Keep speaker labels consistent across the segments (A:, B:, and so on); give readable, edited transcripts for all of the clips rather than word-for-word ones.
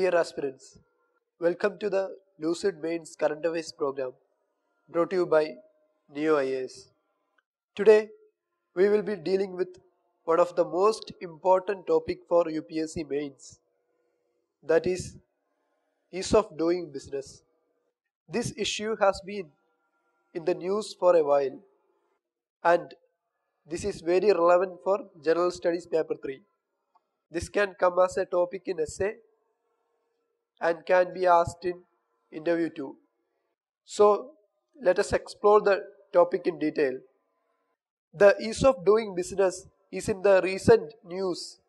A: Dear aspirants, welcome to the Lucid Mains Current Affairs program brought to you by Ekam IAS. Today, we will be dealing with one of the most important topic for UPSC Mains, that is ease of doing business. This issue has been in the news for a while and this is very relevant for General Studies Paper 3. This can come as a topic in essay and can be asked in interview too. So let us explore the topic in detail. The ease of doing business is in the recent news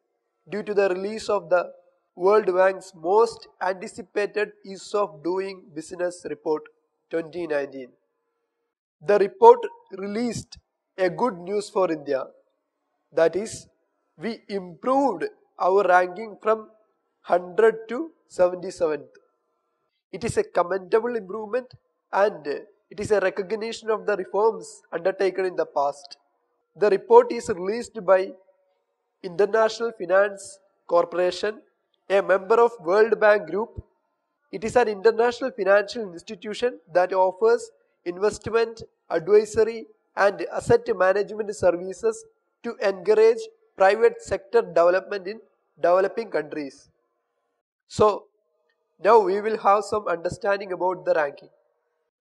A: due to the release of the World Bank's most anticipated ease of doing business report 2019. The report released a good news for India, that is, we improved our ranking from 100 to 77th. It is a commendable improvement and it is a recognition of the reforms undertaken in the past. The report is released by International Finance Corporation, a member of World Bank Group. It is an international financial institution that offers investment, advisory and asset management services to encourage private sector development in developing countries. So, now we will have some understanding about the ranking.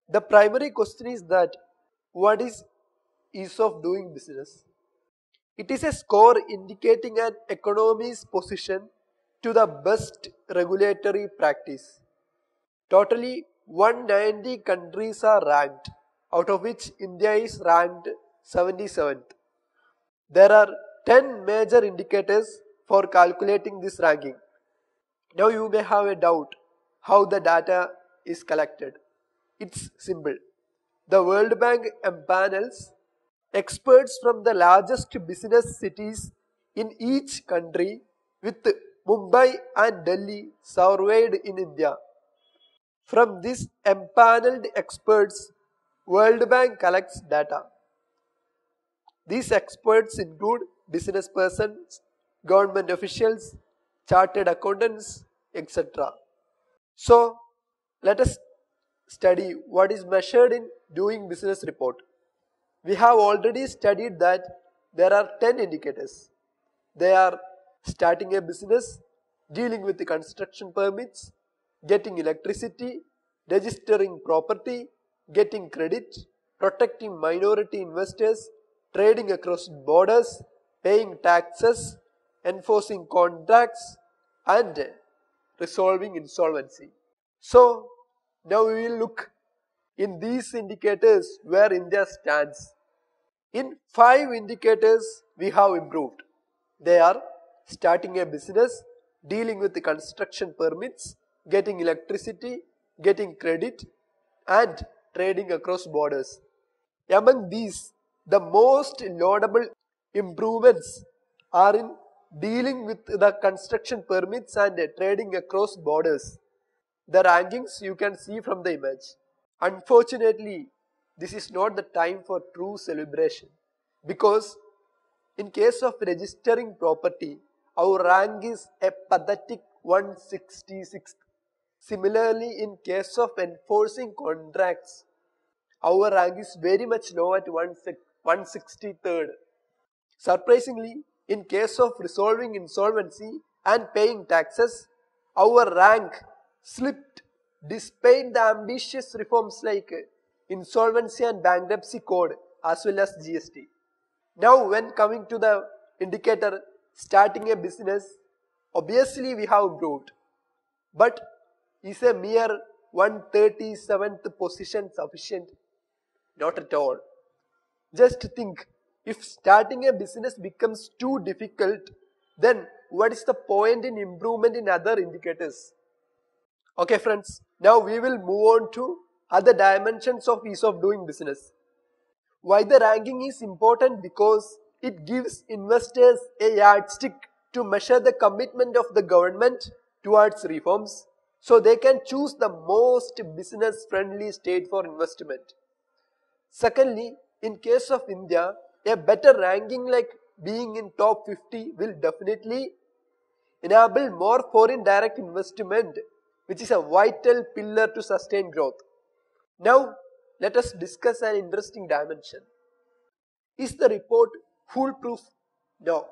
A: The primary question is that what is ease of doing business? It is a score indicating an economy's position to the best regulatory practice. Totally 190 countries are ranked, out of which India is ranked 77th. There are 10 major indicators for calculating this ranking. Now you may have a doubt how the data is collected. It's simple. The World Bank empanels experts from the largest business cities in each country, with Mumbai and Delhi surveyed in India. From these empaneled experts, World Bank collects data. These experts include business persons, government officials, chartered accountants, etc. So, let us study what is measured in doing business report. We have already studied that there are 10 indicators. They are starting a business, dealing with the construction permits, getting electricity, registering property, getting credit, protecting minority investors, trading across borders, paying taxes, enforcing contracts and resolving insolvency. So, now we will look in these indicators where India stands. In 5 indicators we have improved. They are starting a business, dealing with the construction permits, getting electricity, getting credit and trading across borders. Among these, the most laudable improvements are in dealing with the construction permits and trading across borders. The rankings you can see from the image. Unfortunately, this is not the time for true celebration, because in case of registering property, our rank is a pathetic 166th. Similarly, in case of enforcing contracts, our rank is very much low at 163rd. Surprisingly, in case of resolving insolvency and paying taxes, our rank slipped despite the ambitious reforms like insolvency and bankruptcy code as well as GST. Now when coming to the indicator starting a business, obviously we have improved. But is a mere 137th position sufficient? Not at all. Just think, if starting a business becomes too difficult, then what is the point in improvement in other indicators? Okay friends, now we will move on to other dimensions of ease of doing business. Why the ranking is important? Because it gives investors a yardstick to measure the commitment of the government towards reforms, so they can choose the most business friendly state for investment. Secondly, in case of India, a better ranking like being in top 50 will definitely enable more foreign direct investment, which is a vital pillar to sustain growth. Now, let us discuss an interesting dimension. Is the report foolproof? No.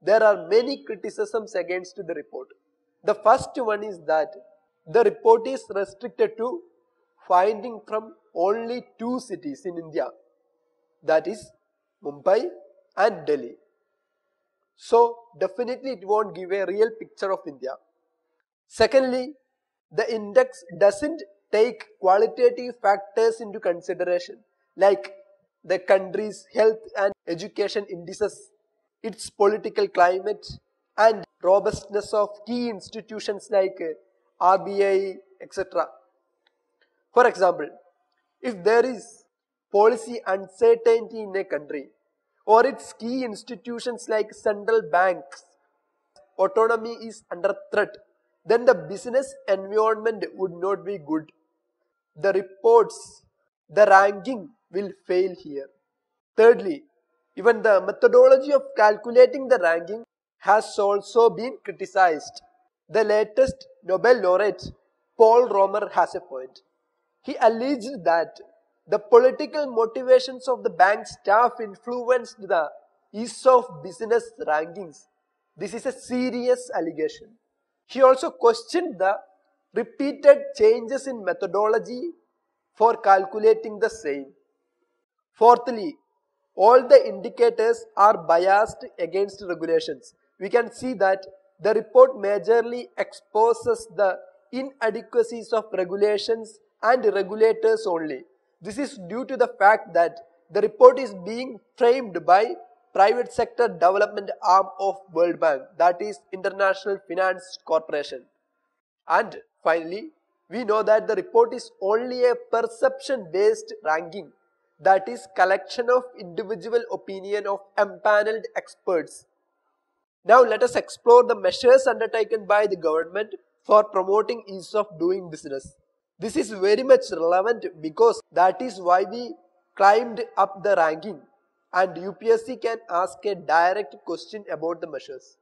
A: There are many criticisms against the report. The first one is that the report is restricted to finding from only two cities in India, that is Mumbai and Delhi. So definitely it won't give a real picture of India. Secondly, the index doesn't take qualitative factors into consideration, like the country's health and education indices, its political climate, and robustness of key institutions like RBI, etc. For example, if there is policy uncertainty in a country, or its key institutions like central banks autonomy is under threat, then the business environment would not be good. The reports, the ranking will fail here. Thirdly, even the methodology of calculating the ranking has also been criticized. The latest Nobel laureate, Paul Romer, has a point. He alleged that the political motivations of the bank staff influenced the ease of business rankings. This is a serious allegation. He also questioned the repeated changes in methodology for calculating the same. Fourthly, all the indicators are biased against regulations. We can see that the report majorly exposes the inadequacies of regulations and regulators only. This is due to the fact that the report is being framed by private sector development arm of World Bank, that is International Finance Corporation. And finally, we know that the report is only a perception-based ranking, that is collection of individual opinion of empaneled experts. Now let us explore the measures undertaken by the government for promoting ease of doing business. This is very much relevant because that is why we climbed up the ranking, and UPSC can ask a direct question about the measures.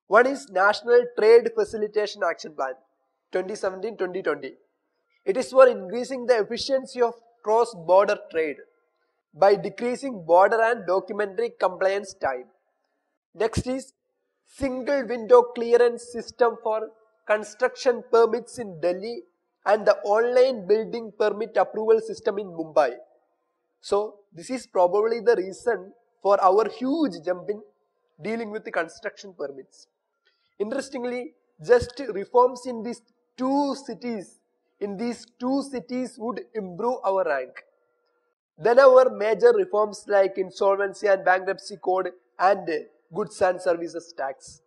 A: One is National Trade Facilitation Action Plan 2017-2020. It is for increasing the efficiency of cross-border trade by decreasing border and documentary compliance time. Next is Single Window Clearance System for construction permits in Delhi and the online building permit approval system in Mumbai. So this is probably the reason for our huge jump in dealing with the construction permits. Interestingly, just reforms in these two cities would improve our rank. Then our major reforms like insolvency and bankruptcy code and goods and services tax.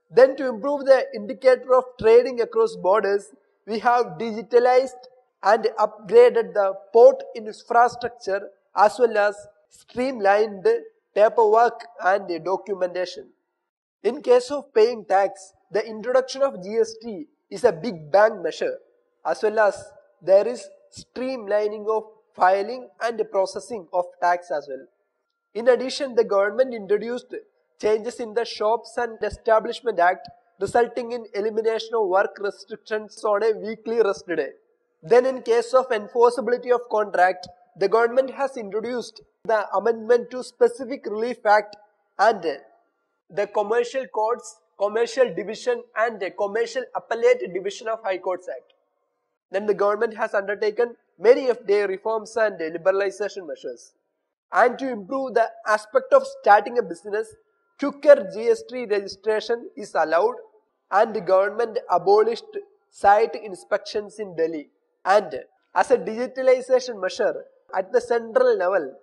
A: Then to improve the indicator of trading across borders, we have digitalized and upgraded the port infrastructure as well as streamlined paperwork and documentation. In case of paying tax, the introduction of GST is a big bang measure, as well as there is streamlining of filing and processing of tax as well. In addition, the government introduced changes in the Shops and Establishment Act, resulting in elimination of work restrictions on a weekly rest day. Then in case of enforceability of contract, the government has introduced the amendment to Specific Relief Act and the Commercial Courts, Commercial Division and the Commercial Appellate Division of High Courts Act. Then the government has undertaken many FDI reforms and liberalization measures. And to improve the aspect of starting a business, quicker GST registration is allowed, and the government abolished site inspections in Delhi. And as a digitalization measure, at the central level,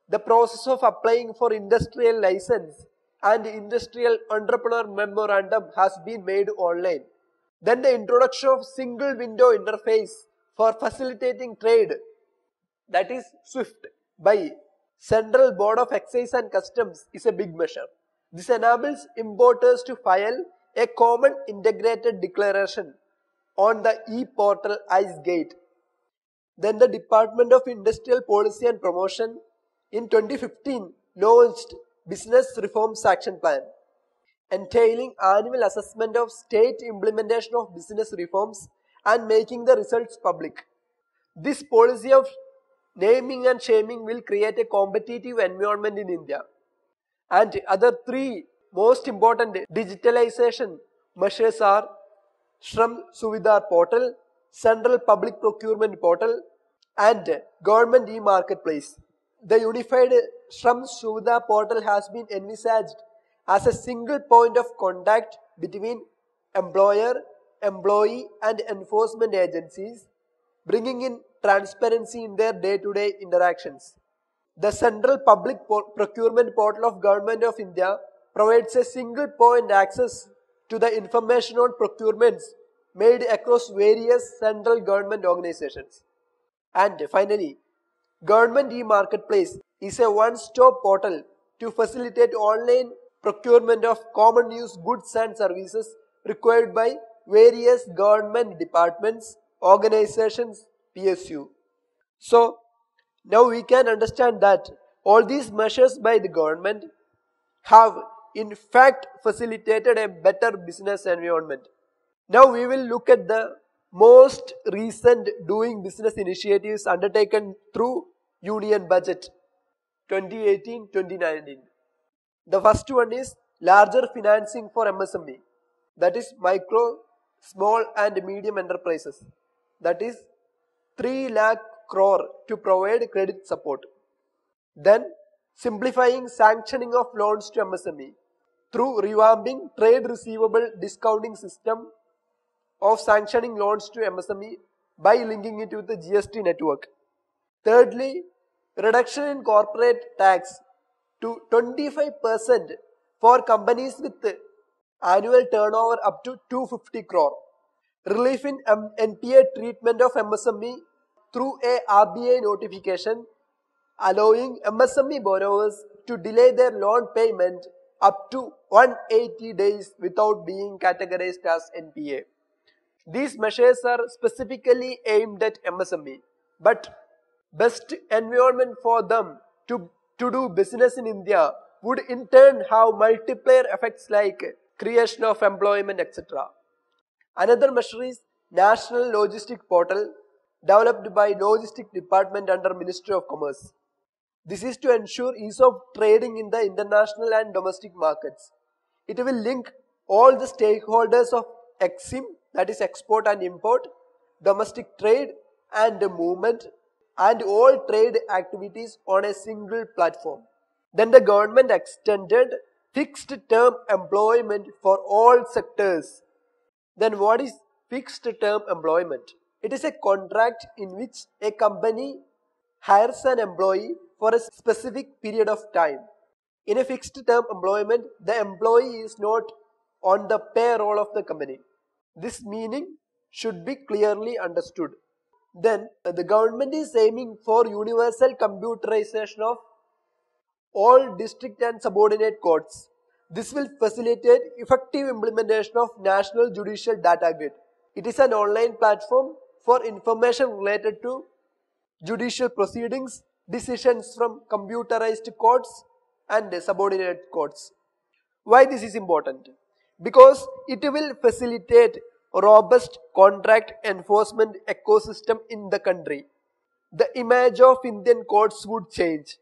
A: the process of applying for industrial license and industrial entrepreneur memorandum has been made online. Then the introduction of single window interface for facilitating trade, that is SWIFT, by Central Board of Excise and Customs is a big measure. This enables importers to file a common integrated declaration on the e-portal IceGate. Then the Department of Industrial Policy and Promotion in 2015 launched Business Reforms Action Plan. entailing annual assessment of state implementation of business reforms and making the results public. This policy of naming and shaming will create a competitive environment in India. And other three most important digitalization measures are Shram Suvidha Portal, Central Public Procurement Portal, and Government e-Marketplace. The unified Shram Suvidha Portal has been envisaged as a single point of contact between employer, employee, and enforcement agencies, bringing in transparency in their day-to-day interactions. The Central Public Procurement Portal of Government of India provides a single point access to the information on procurements made across various central government organizations. And finally, Government e-Marketplace is a one-stop portal to facilitate online procurement of common use goods and services required by various government departments, organizations, PSU. So, now we can understand that all these measures by the government have in fact facilitated a better business environment. Now we will look at the most recent doing business initiatives undertaken through Union Budget 2018-2019. The first one is larger financing for MSME, that is micro, small and medium enterprises, that is 3 lakh crore to provide credit support. Then simplifying sanctioning of loans to MSME through revamping trade receivable discounting system of sanctioning loans to MSME by linking it with the GST network. Thirdly, reduction in corporate tax to 25% for companies with annual turnover up to 250 crore. Relief in NPA treatment of MSME through a RBI notification allowing MSME borrowers to delay their loan payment up to 180 days without being categorized as NPA. These measures are specifically aimed at MSME, but best environment for them to do business in India would in turn have multiplier effects like creation of employment, etc. Another measure is National Logistic Portal developed by Logistic Department under Ministry of Commerce. This is to ensure ease of trading in the international and domestic markets. It will link all the stakeholders of EXIM, that is export and import, domestic trade and movement, and all trade activities on a single platform. Then the government extended fixed term employment for all sectors. Then what is fixed term employment? It is a contract in which a company hires an employee for a specific period of time. In a fixed term employment, the employee is not on the payroll of the company. This meaning should be clearly understood. Then the government is aiming for universal computerization of all district and subordinate courts. This will facilitate effective implementation of National Judicial Data Grid. It is an online platform for information related to judicial proceedings, decisions from computerized courts and subordinate courts. Why this is important? Because it will facilitate a robust contract enforcement ecosystem in the country. The image of Indian courts would change.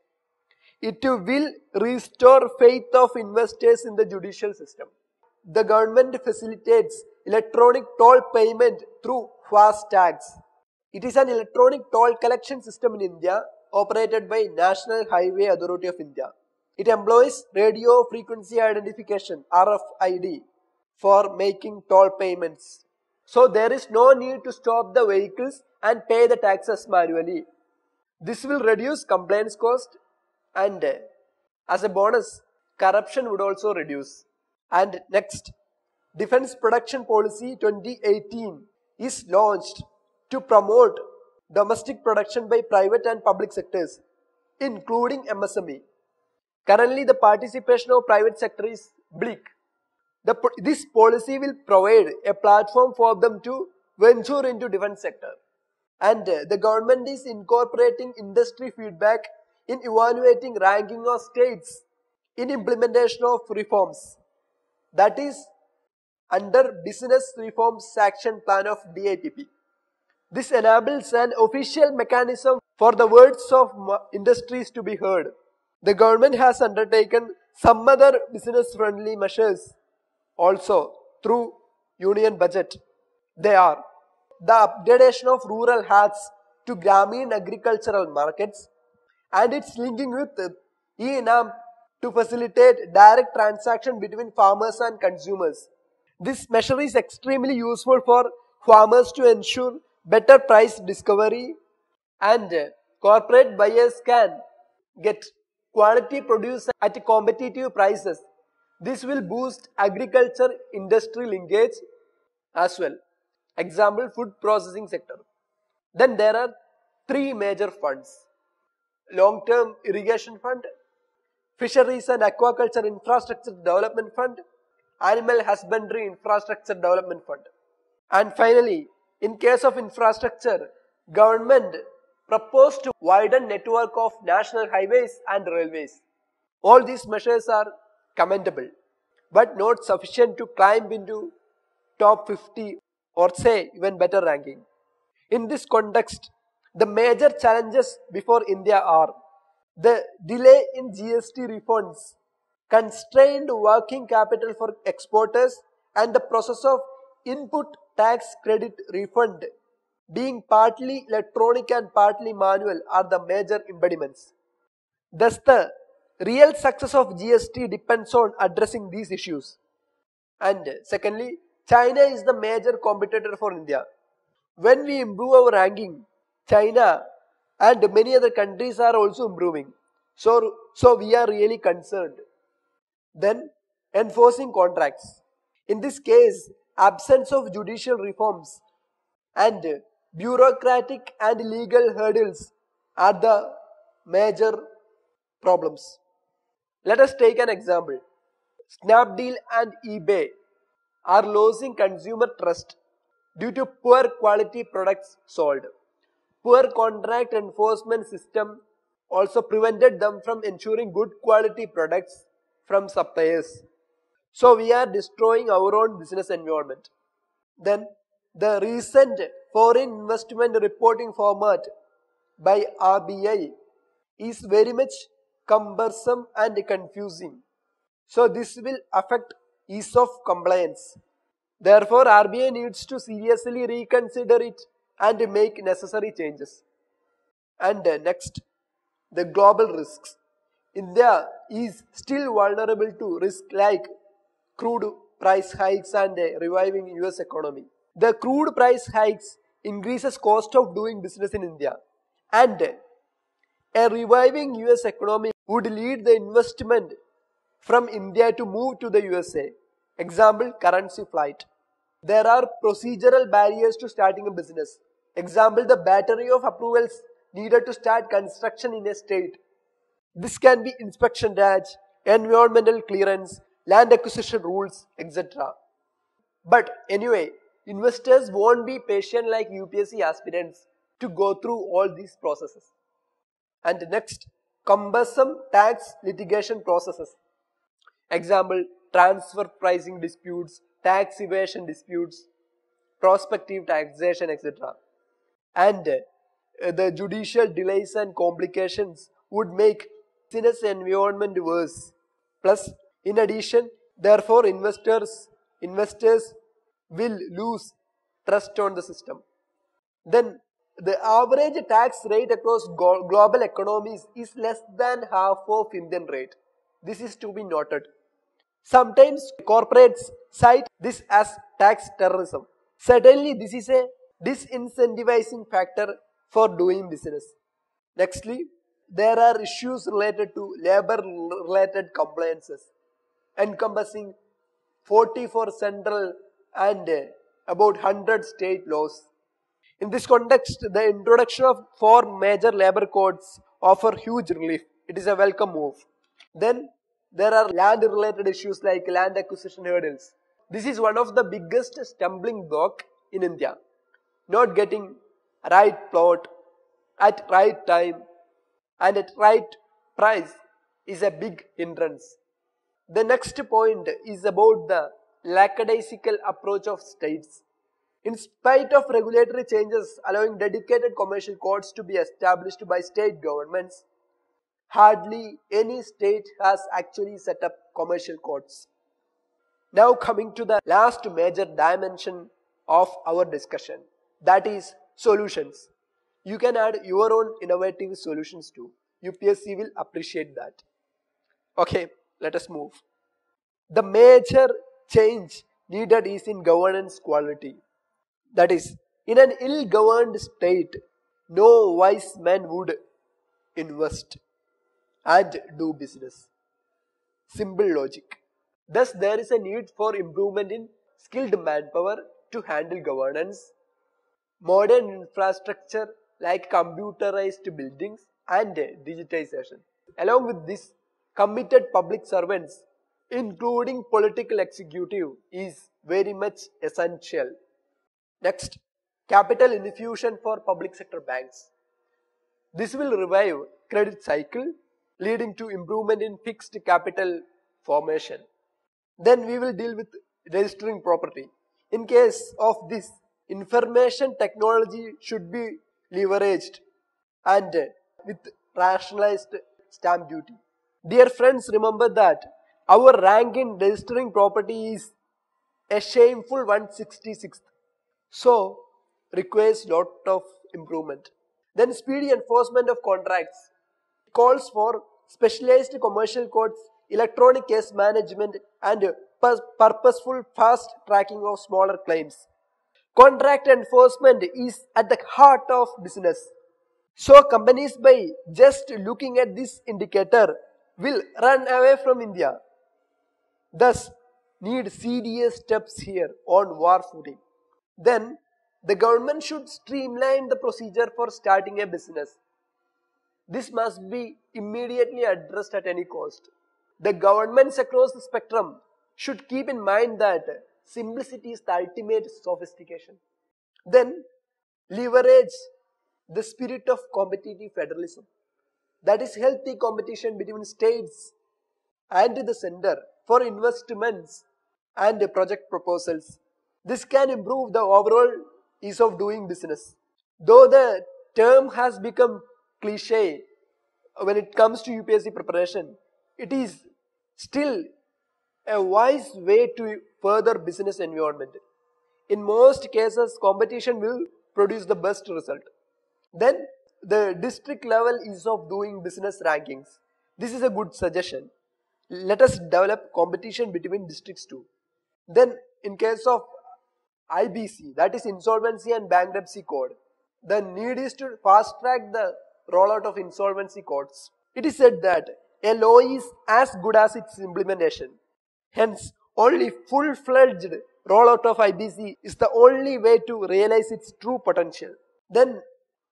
A: It will restore faith of investors in the judicial system. The government facilitates electronic toll payment through fast tags. It is an electronic toll collection system in India operated by National Highway Authority of India. It employs radio frequency identification (RFID) for making toll payments. So there is no need to stop the vehicles and pay the taxes manually. This will reduce compliance cost and as a bonus, corruption would also reduce. And next, Defense Production Policy 2018 is launched to promote domestic production by private and public sectors, including MSME. Currently, the participation of private sector is bleak. This policy will provide a platform for them to venture into defense sector. And the government is incorporating industry feedback in evaluating ranking of states in implementation of reforms. that is under Business Reforms Action Plan of DIPP. This enables an official mechanism for the words of industries to be heard. The government has undertaken some other business-friendly measures also through union budget. They are the upgradation of rural haats to Gramin Agricultural Markets and its linking with e-Enam to facilitate direct transaction between farmers and consumers. This measure is extremely useful for farmers to ensure better price discovery, and corporate buyers can get quality produce at competitive prices. This will boost agriculture industry linkage as well. Example, food processing sector. Then there are three major funds: long-term irrigation fund, Fisheries and Aquaculture Infrastructure Development Fund, Animal Husbandry Infrastructure Development Fund. And finally, in case of infrastructure, government proposed to widen network of national highways and railways. All these measures are commendable, but not sufficient to climb into top 50 or say even better ranking. In this context, the major challenges before India are the delay in GST refunds, constrained working capital for exporters, and the process of input tax credit refund being partly electronic and partly manual are the major impediments. Thus, the real success of GST depends on addressing these issues. And secondly, China is the major competitor for India. When we improve our ranking, China and many other countries are also improving. So we are really concerned. Then, enforcing contracts. In this case, absence of judicial reforms and bureaucratic and legal hurdles are the major problems. Let us take an example. Snapdeal and eBay are losing consumer trust due to poor quality products sold. Poor contract enforcement system also prevented them from ensuring good quality products from suppliers. So we are destroying our own business environment. Then the recent foreign investment reporting format by RBI is very much cumbersome and confusing. So this will affect ease of compliance. Therefore, RBI needs to seriously reconsider it and make necessary changes. And next, the global risks. India is still vulnerable to risk like crude price hikes and a reviving US economy. The crude price hikes increases cost of doing business in India, and a reviving US economy would lead the investment from India to move to the USA. Example, currency flight. There are procedural barriers to starting a business. Example, the battery of approvals needed to start construction in a state. This can be inspection badge, environmental clearance, land acquisition rules, etc. But anyway, investors won't be patient like UPSC aspirants to go through all these processes. And next, cumbersome tax litigation processes. Example, transfer pricing disputes, tax evasion disputes, prospective taxation, etc. And the judicial delays and complications would make business environment worse. Plus, in addition, therefore, investors will lose trust on the system. Then, the average tax rate across global economies is less than half of Indian rate. This is to be noted. Sometimes corporates cite this as tax terrorism. Certainly, this is a disincentivizing factor for doing business. Nextly, there are issues related to labor-related compliances, encompassing 44 central and about 100 state laws. In this context, the introduction of 4 major labor codes offer huge relief. It is a welcome move. Then there are land-related issues like land acquisition hurdles. This is one of the biggest stumbling block in India. Not getting right plot at right time and at right price is a big hindrance. The next point is about the lackadaisical approach of states. In spite of regulatory changes allowing dedicated commercial courts to be established by state governments, hardly any state has actually set up commercial courts. Now coming to the last major dimension of our discussion, that is solutions. You can add your own innovative solutions too. UPSC will appreciate that. Okay, let us move. The major change needed is in governance quality. That is, in an ill-governed state, no wise man would invest and do business. Simple logic. Thus, there is a need for improvement in skilled manpower to handle governance, modern infrastructure like computerized buildings and digitization. Along with this, committed public servants, including political executive, is very much essential. Next, capital infusion for public sector banks. This will revive credit cycle, leading to improvement in fixed capital formation. Then we will deal with registering property. In case of this, information technology should be leveraged and with rationalized stamp duty. Dear friends, remember that our rank in registering property is a shameful 166th. So, requires lot of improvement. Then speedy enforcement of contracts. It calls for specialized commercial courts, electronic case management and purposeful fast tracking of smaller claims. Contract enforcement is at the heart of business. So companies by just looking at this indicator will run away from India. Thus, need serious steps here on war footing. Then, the government should streamline the procedure for starting a business. This must be immediately addressed at any cost. The governments across the spectrum should keep in mind that simplicity is the ultimate sophistication. Then, leverage the spirit of competitive federalism. That is healthy competition between states and the center for investments and project proposals. This can improve the overall ease of doing business. Though the term has become cliche when it comes to UPSC preparation, it is still a wise way to further business environment. In most cases, competition will produce the best result. Then the district level ease of doing business rankings. This is a good suggestion. Let us develop competition between districts too. Then in case of IBC, that is Insolvency and Bankruptcy Code, the need is to fast track the rollout of insolvency courts. It is said that a law is as good as its implementation. Hence, only full-fledged rollout of IBC is the only way to realize its true potential. Then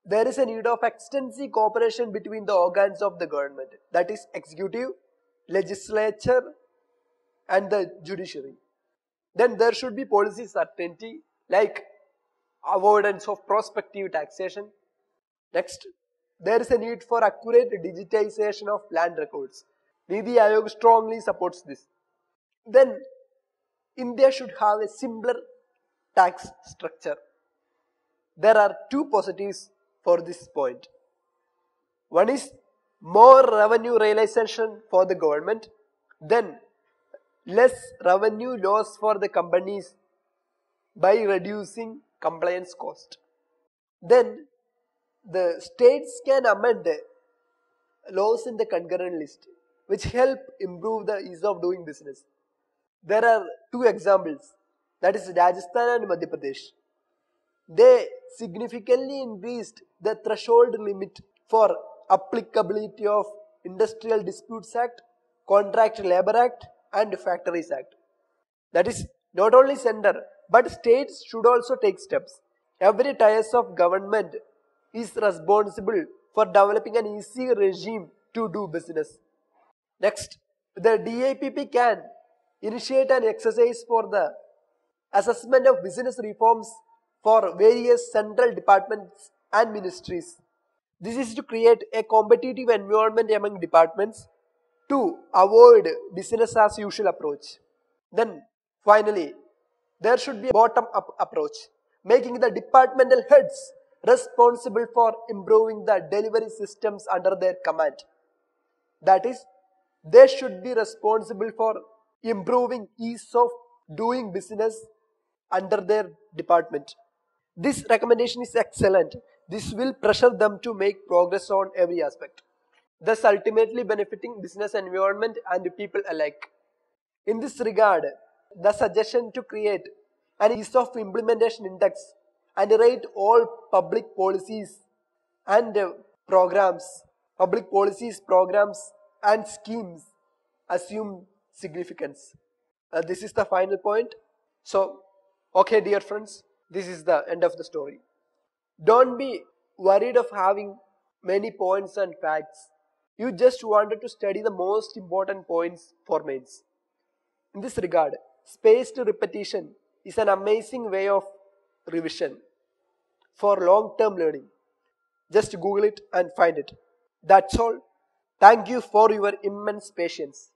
A: there is a need of extensive cooperation between the organs of the government, that is executive, legislature and the judiciary. Then there should be policy certainty like avoidance of prospective taxation. Next, there is a need for accurate digitization of land records. Niti Aayog strongly supports this. Then India should have a simpler tax structure. There are two positives for this point. One is more revenue realization for the government, then less revenue loss for the companies by reducing compliance cost. Then the states can amend laws in the concurrent list which help improve the ease of doing business. There are two examples, that is Rajasthan and Madhya Pradesh. They significantly increased the threshold limit for applicability of Industrial Disputes Act, Contract Labour Act and Factories Act. That is not only center but states should also take steps. Every tier of government is responsible for developing an easy regime to do business. Next, the DIPP can initiate an exercise for the assessment of business reforms for various central departments and ministries. This is to create a competitive environment among departments to avoid business as usual approach. Then finally, there should be a bottom-up approach, making the departmental heads responsible for improving the delivery systems under their command. That is, they should be responsible for improving ease of doing business under their department. This recommendation is excellent. This will pressure them to make progress on every aspect, thus ultimately benefiting business environment and people alike. In this regard, the suggestion to create an ease of implementation index and rate all public policies and programs and schemes assume significance. This is the final point. So, okay, dear friends, this is the end of the story. Don't be worried of having many points and facts. You just wanted to study the most important points for mains. In this regard, spaced repetition is an amazing way of revision for long-term learning. Just Google it and find it. That's all. Thank you for your immense patience.